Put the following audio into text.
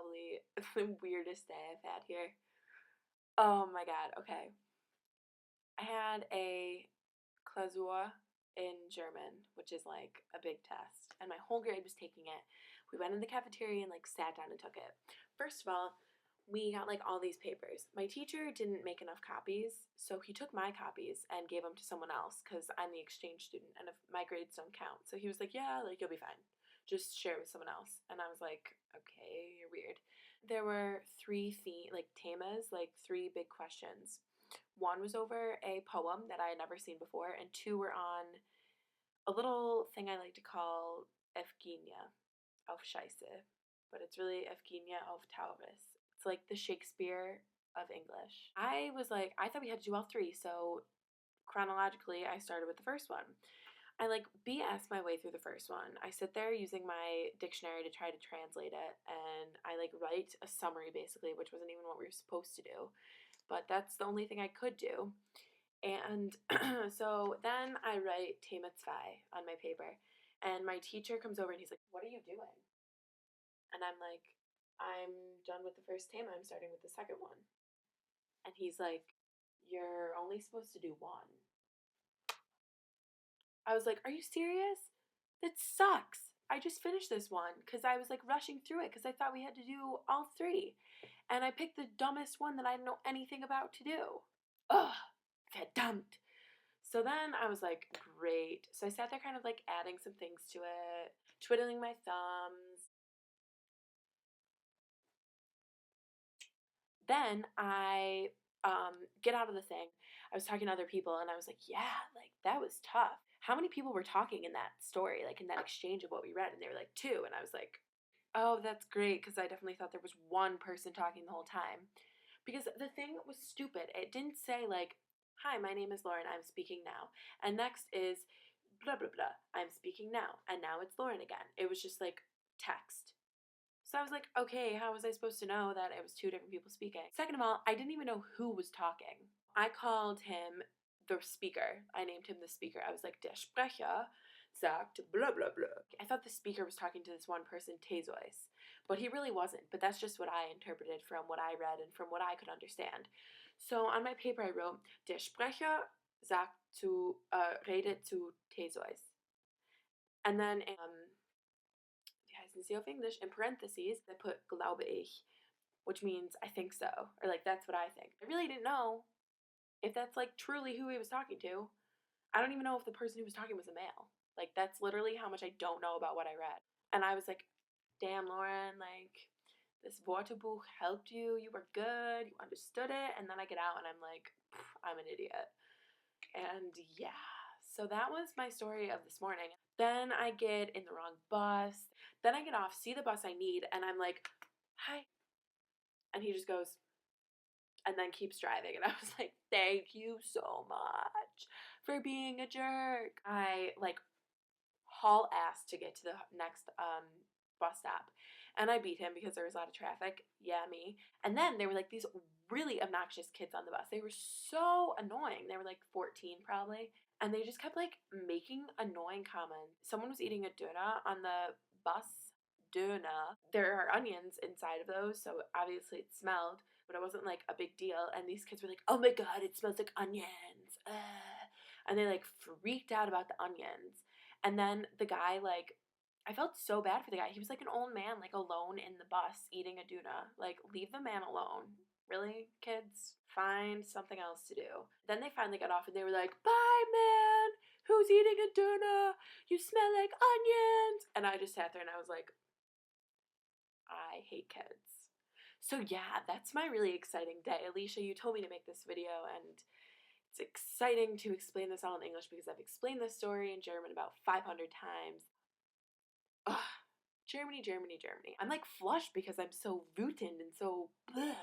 probably the weirdest day I've had here. Oh my god, okay. I had a Klausur in German, which is like a big test, and my whole grade was taking it. We went in the cafeteria and like sat down and took it. First of all, we got like all these papers. My teacher didn't make enough copies, so he took my copies and gave them to someone else because I'm the exchange student and if my grades don't count. So he was like, yeah, like you'll be fine. Just share it with someone else. And I was like, okay, you're weird. There were like temas, like three big questions. One was over a poem that I had never seen before, and two were on a little thing I like to call Evgenia auf Scheiße, but it's really Evgenia auf Taurus. It's like the Shakespeare of English. I was like, I thought we had to do all three, so chronologically, I started with the first one. I like BS my way through the first one. I sit there using my dictionary to try to translate it, and I like write a summary basically, which wasn't even what we were supposed to do, but that's the only thing I could do. And so then I write Thema 2 on my paper, and my teacher comes over and he's like, what are you doing? And I'm like, I'm done with the first Thema, I'm starting with the second one. And he's like, you're only supposed to do one. I was like, are you serious? That sucks. I just finished this one because I was like rushing through it because I thought we had to do all three. And I picked the dumbest one that I didn't know anything about to do. Ugh, verdammt. So then I was like, great. So I sat there kind of like adding some things to it, twiddling my thumbs. Then I get out of the thing. I was talking to other people and I was like, yeah, like that was tough. How many people were talking in that story, like in that exchange of what we read? And they were like, two. And I was like, oh, that's great, because I definitely thought there was one person talking the whole time. Because the thing was stupid. It didn't say like, hi, my name is Lauren, I'm speaking now. And next is blah, blah, blah, I'm speaking now. And now it's Lauren again. It was just like text. So I was like, okay, how was I supposed to know that it was two different people speaking? Second of all, I didn't even know who was talking. I called him the speaker. I named him the speaker. I was like, der Sprecher sagt blah, blah, blah. I thought the speaker was talking to this one person, Theseus, but he really wasn't. But that's just what I interpreted from what I read and from what I could understand. So on my paper, I wrote, der Sprecher redet zu Theseus. And then wie heißen sie auf English? In parentheses, I put glaube ich, which means I think so, or like that's what I think. I really didn't know if that's like truly who he was talking to. I don't even know if the person who was talking was a male. Like that's literally how much I don't know about what I read. And I was like, damn, Lauren, like this Wörterbuch helped you. You were good. You understood it. And then I get out and I'm like, I'm an idiot. And yeah, so that was my story of this morning. Then I get in the wrong bus. Then I get off, see the bus I need, and I'm like, hi. And he just goes, and then keeps driving. And I was like, thank you so much for being a jerk. I like haul ass to get to the next bus stop. And I beat him because there was a lot of traffic. Yeah, me. And then there were like these really obnoxious kids on the bus. They were so annoying. They were like 14 probably. And they just kept like making annoying comments. Someone was eating a donut on the bus. Donut. There are onions inside of those, so obviously it smelled, but it wasn't like a big deal. And these kids were like, oh my god, it smells like onions. And they like freaked out about the onions. And then the guy, like, I felt so bad for the guy. He was like an old man, like alone in the bus eating a doona. Like, leave the man alone. Really, kids? Find something else to do. Then they finally got off and they were like, bye, man. Who's eating a doona? You smell like onions. And I just sat there and I was like, I hate kids. So yeah, that's my really exciting day. Alicia, you told me to make this video and it's exciting to explain this all in English because I've explained this story in German about 500 times. Ugh. Germany, Germany, Germany. I'm like flushed because I'm so wütend and so bleh.